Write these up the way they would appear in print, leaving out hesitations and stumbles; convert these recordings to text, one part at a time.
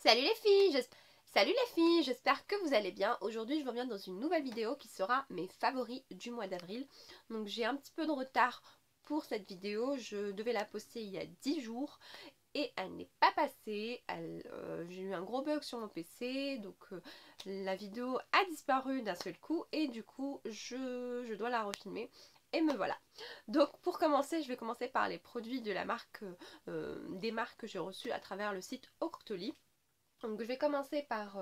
Salut les filles, Salut les filles, j'espère que vous allez bien. Aujourd'hui je reviens dans une nouvelle vidéo qui sera mes favoris du mois d'avril. Donc j'ai un petit peu de retard pour cette vidéo, je devais la poster il y a 10 jours et elle n'est pas passée. J'ai eu un gros bug sur mon PC, donc la vidéo a disparu d'un seul coup et du coup je dois la refilmer. Et me voilà. Donc pour commencer, je vais commencer par les produits de la marque, des marques que j'ai reçues à travers le site Octoly. Donc je vais commencer par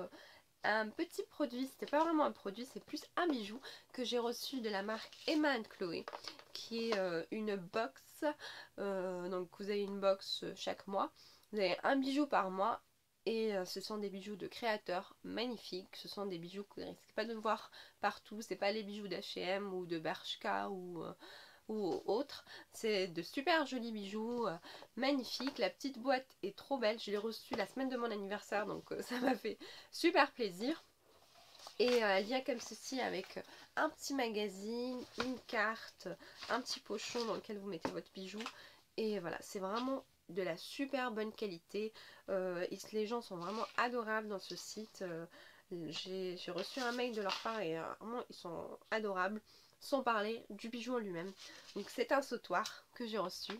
un petit produit, c'était pas vraiment un produit, c'est plus un bijou que j'ai reçu de la marque Emma Chloé, qui est une box. Donc vous avez une box chaque mois, vous avez un bijou par mois et ce sont des bijoux de créateurs magnifiques, ce sont des bijoux que vous ne risquez pas de voir partout, c'est pas les bijoux d'H&M ou de Bershka ou autre. C'est de super jolis bijoux, magnifiques. La petite boîte est trop belle. Je l'ai reçue la semaine de mon anniversaire, donc ça m'a fait super plaisir. Et elle vient comme ceci avec un petit magazine, une carte, un petit pochon dans lequel vous mettez votre bijou. Et voilà, c'est vraiment de la super bonne qualité. Les gens sont vraiment adorables dans ce site. J'ai reçu un mail de leur part et vraiment ils sont adorables. Sans parler du bijou en lui-même. Donc c'est un sautoir que j'ai reçu.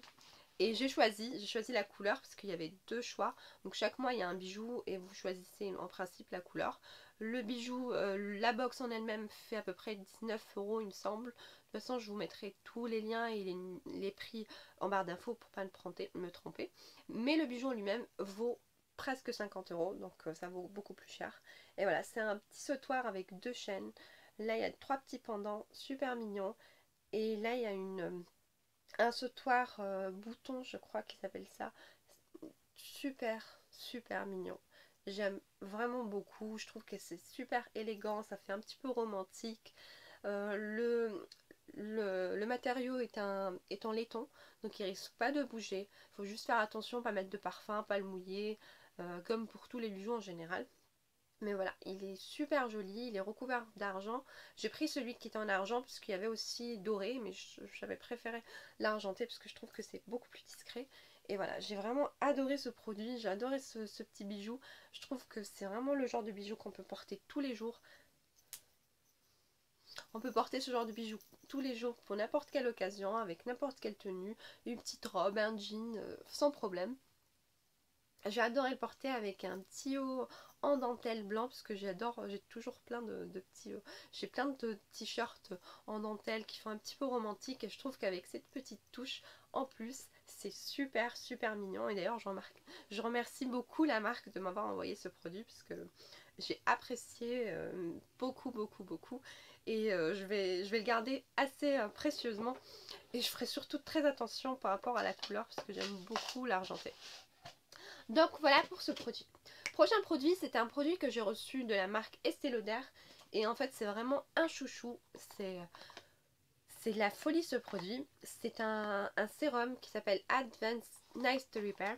Et j'ai choisi la couleur parce qu'il y avait deux choix. Donc chaque mois il y a un bijou et vous choisissez en principe la couleur. Le bijou, la box en elle-même fait à peu près 19 € il me semble. De toute façon je vous mettrai tous les liens et les prix en barre d'infos pour pas me tromper. Mais le bijou en lui-même vaut presque 50 €, donc ça vaut beaucoup plus cher. Et voilà, c'est un petit sautoir avec deux chaînes. Là il y a trois petits pendants super mignons. Et là il y a un sautoir bouton, je crois qu'il s'appelle ça. Super mignon. J'aime vraiment beaucoup. Je trouve que c'est super élégant. Ça fait un petit peu romantique. Le matériau est en laiton. Donc il risque pas de bouger. Il faut juste faire attention, pas mettre de parfum, pas le mouiller. Comme pour tous les bijoux en général. Mais voilà, il est super joli, il est recouvert d'argent. J'ai pris celui qui était en argent parce qu'il y avait aussi doré, mais j'avais préféré l'argenté parce que je trouve que c'est beaucoup plus discret. Et voilà, j'ai vraiment adoré ce produit, j'ai adoré ce petit bijou. Je trouve que c'est vraiment le genre de bijou qu'on peut porter tous les jours. On peut porter ce genre de bijou tous les jours pour n'importe quelle occasion, avec n'importe quelle tenue, une petite robe, un jean, sans problème. J'ai adoré le porter avec un petit haut en dentelle blanc parce que j'adore, j'ai toujours plein de petits j'ai plein de t-shirts en dentelle qui font un petit peu romantique et je trouve qu'avec cette petite touche en plus c'est super mignon. Et d'ailleurs je remercie beaucoup la marque de m'avoir envoyé ce produit parce que j'ai apprécié beaucoup et je vais le garder assez précieusement et je ferai surtout très attention par rapport à la couleur parce que j'aime beaucoup l'argenté. Donc voilà pour ce produit. Prochain produit, c'est un produit que j'ai reçu de la marque Estée Lauder. Et en fait, c'est vraiment un chouchou. C'est de la folie ce produit. C'est un sérum qui s'appelle Advanced Night Repair.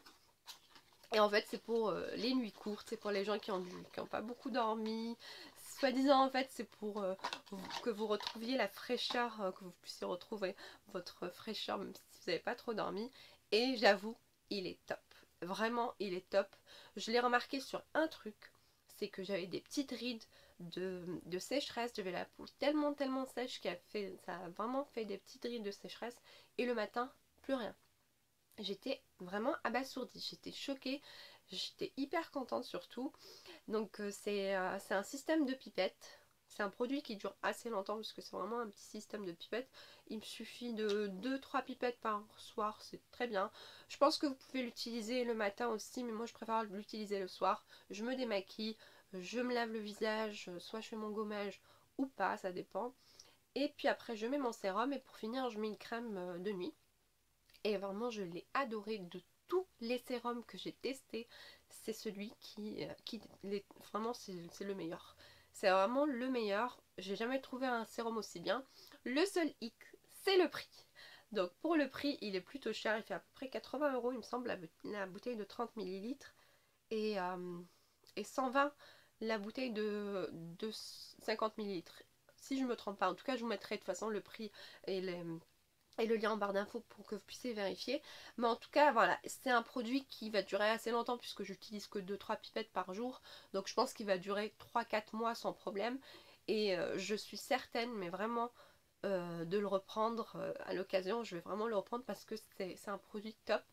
Et en fait, c'est pour les nuits courtes. C'est pour les gens qui ont pas beaucoup dormi. Soi-disant, en fait, c'est pour que vous retrouviez la fraîcheur, que vous puissiez retrouver votre fraîcheur même si vous n'avez pas trop dormi. Et j'avoue, il est top. Vraiment, il est top. Je l'ai remarqué sur un truc, c'est que j'avais des petites rides de sécheresse. J'avais la peau tellement sèche ça a vraiment fait des petites rides de sécheresse. Et le matin, plus rien. J'étais vraiment abasourdie, j'étais choquée, j'étais hyper contente surtout. Donc c'est un système de pipette. C'est un produit qui dure assez longtemps parce que c'est vraiment un petit système de pipette. Il me suffit de 2-3 pipettes par soir, c'est très bien. Je pense que vous pouvez l'utiliser le matin aussi, mais moi je préfère l'utiliser le soir. Je me démaquille, je me lave le visage, soit je fais mon gommage ou pas, ça dépend. Et puis après je mets mon sérum et pour finir je mets une crème de nuit. Et vraiment je l'ai adoré de tous les sérums que j'ai testés. C'est celui vraiment c'est le meilleur. C'est vraiment le meilleur. J'ai jamais trouvé un sérum aussi bien. Le seul hic, c'est le prix. Donc pour le prix, il est plutôt cher. Il fait à peu près 80 € il me semble, la bouteille de 30 millilitres. Et, euh, et 120 la bouteille de 50 millilitres. Si je me trompe pas. En tout cas, je vous mettrai de toute façon le prix et et le lien en barre d'infos pour que vous puissiez vérifier. Mais en tout cas, voilà, c'est un produit qui va durer assez longtemps puisque j'utilise que 2-3 pipettes par jour. Donc je pense qu'il va durer 3-4 mois sans problème. Et je suis certaine, mais vraiment, de le reprendre à l'occasion. Je vais vraiment le reprendre parce que c'est un produit top.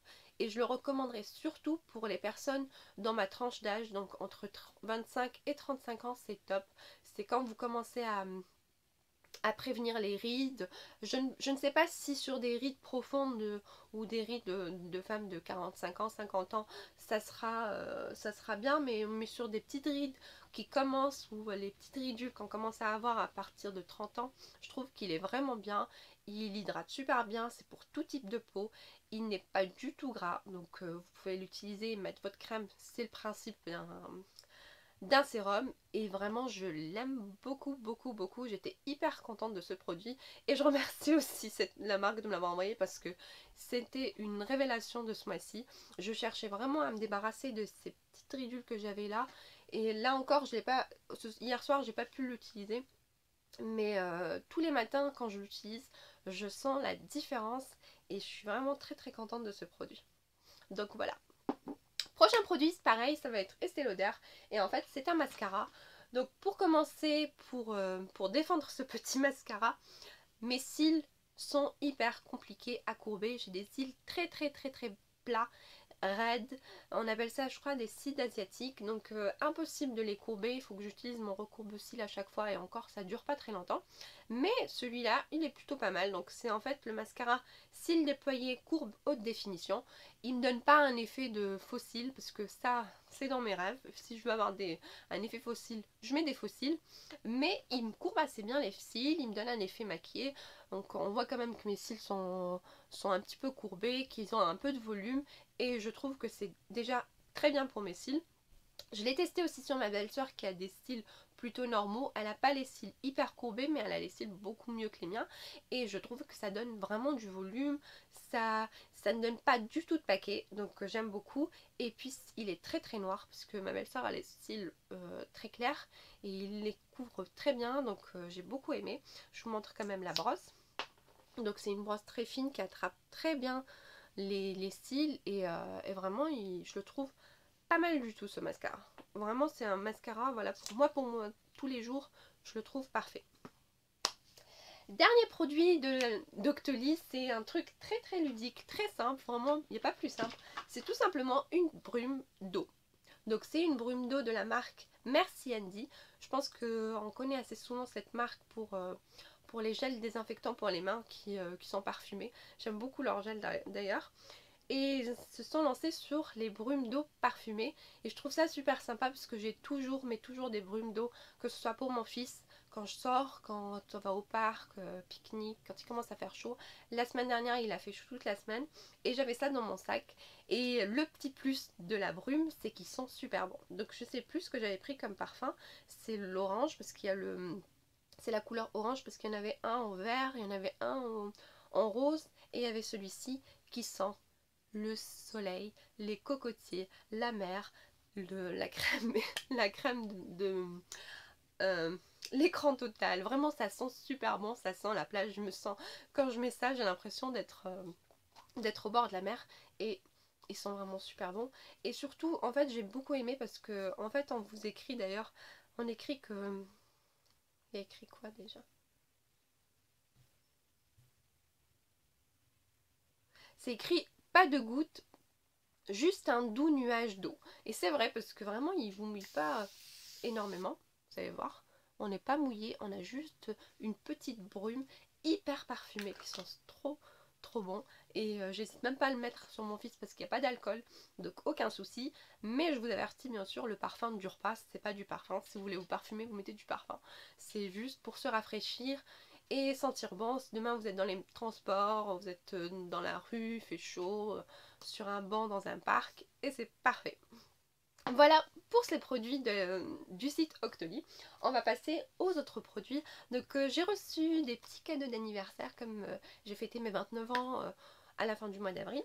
Et je le recommanderais surtout pour les personnes dans ma tranche d'âge, donc entre 25 et 35 ans, c'est top. C'est quand vous commencez à prévenir les rides. Je ne sais pas si sur des rides profondes ou des rides de femmes de 45 ans, 50 ans, ça sera bien, mais sur des petites rides qui commencent, ou les petites ridules qu'on commence à avoir à partir de 30 ans, je trouve qu'il est vraiment bien. Il hydrate super bien, c'est pour tout type de peau. Il n'est pas du tout gras, donc vous pouvez l'utiliser et mettre votre crème, c'est le principe d'un sérum, et vraiment je l'aime beaucoup beaucoup beaucoup. J'étais hyper contente de ce produit et je remercie aussi la marque de me l'avoir envoyé parce que c'était une révélation de ce mois-ci. Je cherchais vraiment à me débarrasser de ces petites ridules que j'avais là, et là encore je l'ai pas, hier soir j'ai pas pu l'utiliser, mais tous les matins quand je l'utilise je sens la différence et je suis vraiment très très contente de ce produit. Donc voilà. Prochain produit, c'est pareil, ça va être Estée Lauder. Et en fait, c'est un mascara. Donc pour commencer, pour défendre ce petit mascara, mes cils sont hyper compliqués à courber. J'ai des cils très très très très plats, raides. On appelle ça, je crois, des cils asiatiques. Donc impossible de les courber. Il faut que j'utilise mon recourbe-cils à chaque fois. Et encore, ça dure pas très longtemps. Mais celui-là, il est plutôt pas mal. Donc c'est en fait le mascara cils déployés courbe haute définition. Il me donne pas un effet de faux cils parce que ça, c'est dans mes rêves. Si je veux avoir un effet faux cils, je mets des faux cils. Mais il me courbe assez bien les cils. Il me donne un effet maquillé. Donc on voit quand même que mes cils sont un petit peu courbés, qu'ils ont un peu de volume. Et je trouve que c'est déjà très bien pour mes cils. Je l'ai testé aussi sur ma belle-sœur qui a des cils plutôt normaux. Elle n'a pas les cils hyper courbés, mais elle a les cils beaucoup mieux que les miens. Et je trouve que ça donne vraiment du volume. Ça ne donne pas du tout de paquet, donc j'aime beaucoup. Et puis il est très très noir, parce que ma belle-sœur a les cils très clairs. Et il les couvre très bien, donc j'ai beaucoup aimé. Je vous montre quand même la brosse. Donc c'est une brosse très fine qui attrape très bien les cils. Et vraiment, je le trouve pas mal du tout ce mascara. Vraiment c'est un mascara, voilà, pour moi tous les jours, je le trouve parfait. Dernier produit d'Octoly, c'est un truc très très ludique, très simple, vraiment, il n'y a pas plus simple. C'est tout simplement une brume d'eau. Donc c'est une brume d'eau de la marque Merci Andy. Je pense qu'on connaît assez souvent cette marque pour les gels désinfectants pour les mains qui sont parfumés. J'aime beaucoup leur gel d'ailleurs. Et ils se sont lancés sur les brumes d'eau parfumées. Et je trouve ça super sympa parce que j'ai toujours, mais toujours des brumes d'eau, que ce soit pour mon fils, quand je sors, quand on va au parc, pique-nique, quand il commence à faire chaud. La semaine dernière, il a fait chaud toute la semaine et j'avais ça dans mon sac. Et le petit plus de la brume, c'est qu'ils sont super bons. Donc je sais plus ce que j'avais pris comme parfum. C'est l'orange parce qu'il y a c'est la couleur orange parce qu'il y en avait un en vert, il y en avait un en rose et il y avait celui-ci qui sent le soleil, les cocotiers, la mer, la crème, la crème euh, l'écran total. Vraiment, ça sent super bon, ça sent la plage. Je me sens, quand je mets ça, j'ai l'impression d'être au bord de la mer et ils sont vraiment super bons. Et surtout, en fait, j'ai beaucoup aimé parce que, en fait, on vous écrit d'ailleurs, on écrit que. Il y a écrit quoi déjà? C'est écrit pas de gouttes, juste un doux nuage d'eau. Et c'est vrai parce que vraiment, il vous mouille pas énormément, vous allez voir. On n'est pas mouillé, on a juste une petite brume hyper parfumée qui sent trop trop bon. Et j'hésite même pas à le mettre sur mon fils parce qu'il n'y a pas d'alcool, donc aucun souci. Mais je vous avertis bien sûr, le parfum ne dure pas, c'est pas du parfum. Si vous voulez vous parfumer, vous mettez du parfum. C'est juste pour se rafraîchir et sentir bon. Si demain vous êtes dans les transports, vous êtes dans la rue, il fait chaud, sur un banc dans un parc, et c'est parfait. Voilà pour ces produits du site Octoly. On va passer aux autres produits. Donc j'ai reçu des petits cadeaux d'anniversaire comme j'ai fêté mes 29 ans à la fin du mois d'avril.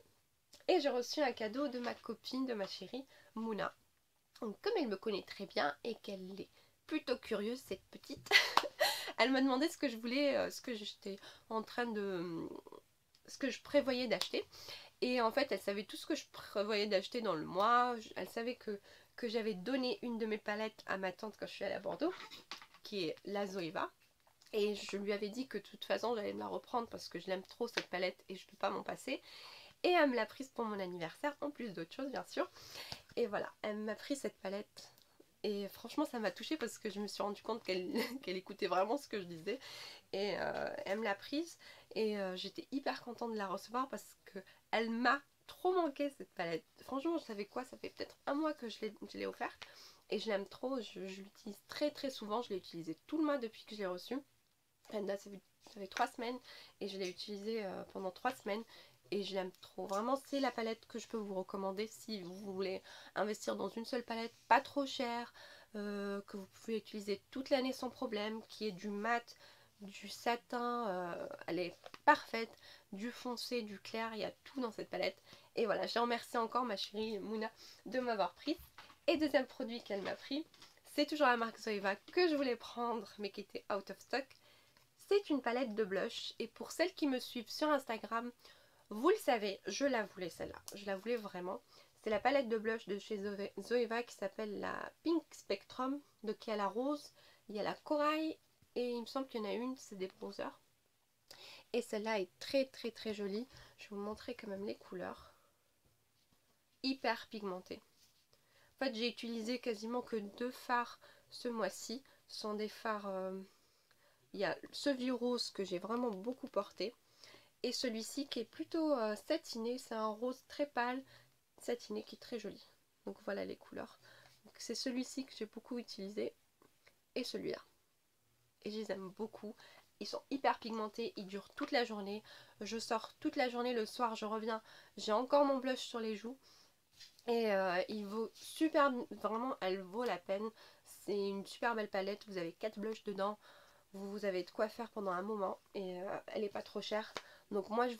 Et j'ai reçu un cadeau de ma copine, de ma chérie Mouna. Donc comme elle me connaît très bien et qu'elle est plutôt curieuse cette petite, elle m'a demandé ce que je voulais, ce que j'étais en train ce que je prévoyais d'acheter. Et en fait, elle savait tout ce que je prévoyais d'acheter dans le mois. Elle savait que j'avais donné une de mes palettes à ma tante quand je suis allée à Bordeaux, qui est la Zoeva. Et je lui avais dit que de toute façon, j'allais me la reprendre parce que je l'aime trop cette palette et je ne peux pas m'en passer. Et elle me l'a prise pour mon anniversaire, en plus d'autres choses bien sûr. Et voilà, elle m'a pris cette palette. Et franchement, ça m'a touchée parce que je me suis rendu compte qu'elle écoutait vraiment ce que je disais. Et elle me l'a prise. Et j'étais hyper contente de la recevoir parce que elle m'a trop manqué cette palette. Franchement, je savais quoi, ça fait peut-être un mois que je l'ai offerte. Et je l'aime trop, je l'utilise très très souvent. Je l'ai utilisée tout le mois depuis que je l'ai reçue. Ça fait 3 semaines et je l'ai utilisée pendant 3 semaines. Et je l'aime trop. Vraiment, c'est la palette que je peux vous recommander si vous voulez investir dans une seule palette, pas trop chère, que vous pouvez utiliser toute l'année sans problème, qui est du mat, du satin, elle est parfaite, du foncé, du clair, il y a tout dans cette palette. Et voilà, je remercie encore ma chérie Mouna de m'avoir prise. Et deuxième produit qu'elle m'a pris, c'est toujours la marque Zoeva que je voulais prendre mais qui était out of stock. C'est une palette de blush et pour celles qui me suivent sur Instagram, vous le savez, je la voulais celle-là, je la voulais vraiment. C'est la palette de blush de chez Zoeva qui s'appelle la Pink Spectrum. Donc il y a la rose, il y a la corail et il me semble qu'il y en a une, c'est des bronzers. Et celle-là est très très très jolie. Je vais vous montrer quand même les couleurs. Hyper pigmentée. En fait, j'ai utilisé quasiment que 2 fards ce mois-ci. Ce sont des fards... il y a ce vieux rose que j'ai vraiment beaucoup porté. Et celui-ci qui est plutôt satiné. C'est un rose très pâle, satiné, qui est très joli. Donc voilà les couleurs. C'est celui-ci que j'ai beaucoup utilisé. Et celui-là. Et je les aime beaucoup. Ils sont hyper pigmentés, ils durent toute la journée. Je sors toute la journée, le soir je reviens, j'ai encore mon blush sur les joues. Et il vaut super, vraiment elle vaut la peine. C'est une super belle palette, vous avez 4 blushs dedans. Vous avez de quoi faire pendant un moment et elle est pas trop chère. Donc moi je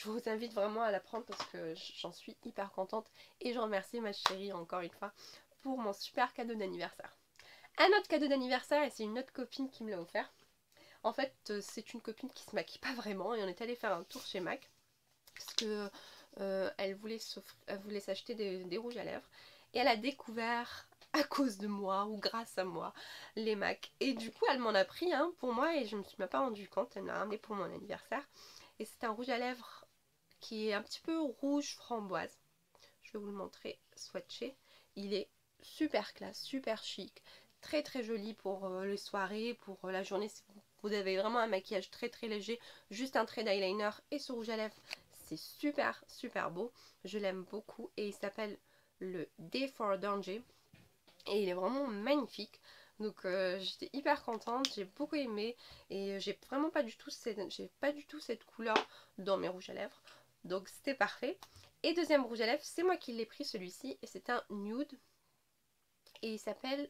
vous invite vraiment à la prendre parce que j'en suis hyper contente. Et je remercie ma chérie encore une fois pour mon super cadeau d'anniversaire. Un autre cadeau d'anniversaire, et c'est une autre copine qui me l'a offert. En fait, c'est une copine qui se maquille pas vraiment et on est allé faire un tour chez MAC parce que elle voulait s'acheter des rouges à lèvres et elle a découvert à cause de moi ou grâce à moi les MAC et du coup elle m'en a pris un pour moi et je me suis même pas rendu compte, elle m'a ramené pour mon anniversaire et c'est un rouge à lèvres qui est un petit peu rouge framboise. Je vais vous le montrer swatché. Il est super classe, super chic, très très joli pour les soirées, pour la journée. Si vous avez vraiment un maquillage très très léger, juste un trait d'eyeliner et ce rouge à lèvres, c'est super super beau. Je l'aime beaucoup et il s'appelle le Day for Danger et il est vraiment magnifique. Donc j'étais hyper contente, j'ai beaucoup aimé et j'ai vraiment pas du tout cette couleur dans mes rouges à lèvres. Donc c'était parfait. Et deuxième rouge à lèvres, c'est moi qui l'ai pris celui-ci et c'est un nude et il s'appelle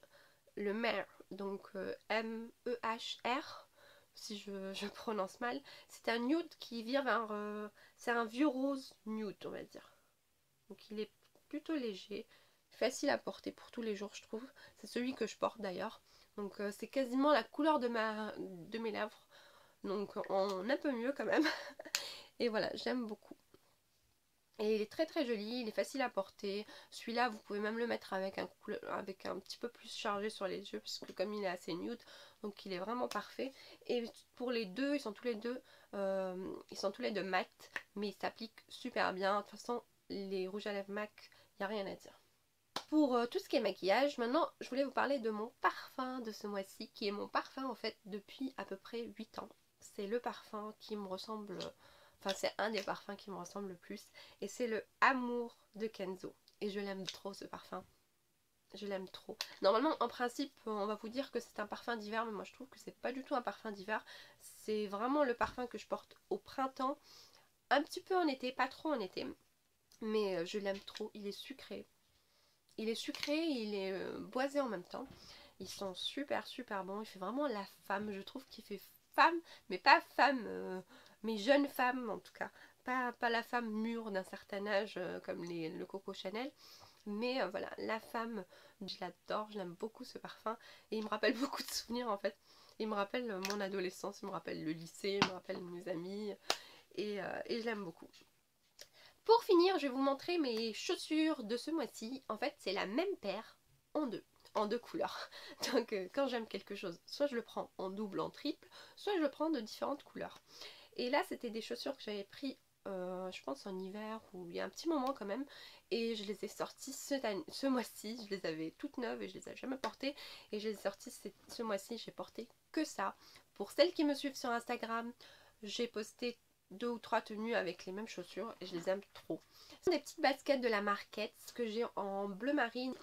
le Mer, donc M-E-H-R si je prononce mal. C'est un nude qui vient vers... c'est un vieux rose nude on va dire. Donc il est plutôt léger, facile à porter pour tous les jours je trouve. C'est celui que je porte d'ailleurs. Donc c'est quasiment la couleur de mes lèvres. Donc on un peu mieux quand même. Et voilà, j'aime beaucoup. Et il est très très joli, il est facile à porter. Celui-là, vous pouvez même le mettre avec un petit peu plus chargé sur les yeux, puisque comme il est assez nude, donc il est vraiment parfait. Et pour les deux, ils sont tous les deux mat, mais ils s'appliquent super bien. De toute façon, les rouges à lèvres MAC, il n'y a rien à dire. Pour tout ce qui est maquillage, maintenant je voulais vous parler de mon parfum de ce mois-ci, qui est mon parfum en fait depuis à peu près 8 ans. C'est le parfum qui me ressemble, enfin c'est un des parfums qui me ressemble le plus, et c'est le Amour de Kenzo. Et je l'aime trop ce parfum. Je l'aime trop. Normalement, en principe, on va vous dire que c'est un parfum d'hiver, mais moi je trouve que c'est pas du tout un parfum d'hiver. C'est vraiment le parfum que je porte au printemps, un petit peu en été, pas trop en été, mais je l'aime trop. Il est sucré. Il est sucré et il est boisé en même temps. Ils sont super super bons. Il fait vraiment la femme. Je trouve qu'il fait femme, mais pas femme, mais jeune femme en tout cas. Pas la femme mûre d'un certain âge comme le Coco Chanel. Mais voilà, la femme, je l'adore, je l'aime beaucoup ce parfum. Et il me rappelle beaucoup de souvenirs en fait. Il me rappelle mon adolescence, il me rappelle le lycée, il me rappelle mes amis. et je l'aime beaucoup. Pour finir, je vais vous montrer mes chaussures de ce mois-ci. En fait, c'est la même paire en deux couleurs. Donc quand j'aime quelque chose, soit je le prends en double, en triple, soit je le prends de différentes couleurs. Et là, c'était des chaussures que j'avais pris, je pense en hiver, ou il y a un petit moment quand même. Et je les ai sorties ce mois-ci. Je les avais toutes neuves et je les avais jamais portées. Et je les ai sorties ce mois-ci, j'ai porté que ça. Pour celles qui me suivent sur Instagram, j'ai posté 2 ou 3 tenues avec les mêmes chaussures et je les aime trop. Ce sont des petites baskets de la marque Keds que j'ai en bleu marine.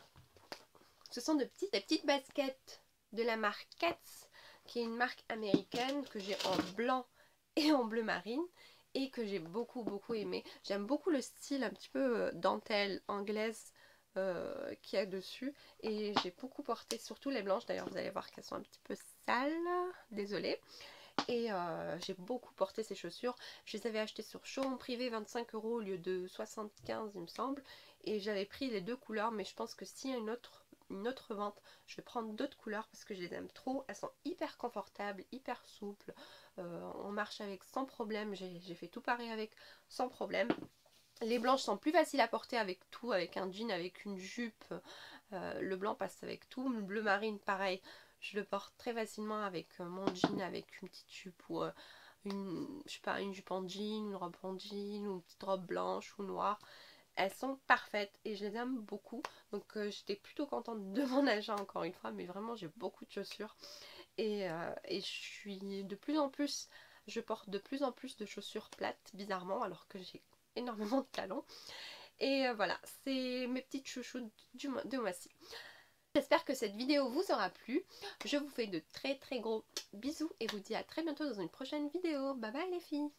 Ce sont des petites baskets de la marque Keds, qui est une marque américaine, que j'ai en blanc et en bleu marine et que j'ai beaucoup aimé. J'aime beaucoup le style un petit peu dentelle anglaise qu'il y a dessus et j'ai beaucoup porté, surtout les blanches. D'ailleurs vous allez voir qu'elles sont un petit peu sales, désolée. Et j'ai beaucoup porté ces chaussures. Je les avais achetées sur showroom privé 25 € au lieu de 75 il me semble. Et j'avais pris les deux couleurs, mais je pense que s'il y a une autre vente, je vais prendre d'autres couleurs parce que je les aime trop. Elles sont hyper confortables, hyper souples. On marche avec sans problème. J'ai fait tout pareil avec sans problème. Les blanches sont plus faciles à porter avec tout, avec un jean, avec une jupe. Le blanc passe avec tout. Le bleu marine, pareil. Je le porte très facilement avec mon jean, avec une petite jupe ou je sais pas, une jupe en jean, une robe en jean ou une petite robe blanche ou noire. Elles sont parfaites et je les aime beaucoup. Donc j'étais plutôt contente de mon achat encore une fois. Mais vraiment j'ai beaucoup de chaussures. Et je suis de plus en plus, je porte de plus en plus de chaussures plates, bizarrement, alors que j'ai énormément de talons. Et voilà, c'est mes petites chouchous de mois-ci. J'espère que cette vidéo vous aura plu. Je vous fais de très gros bisous et vous dis à très bientôt dans une prochaine vidéo. Bye bye les filles!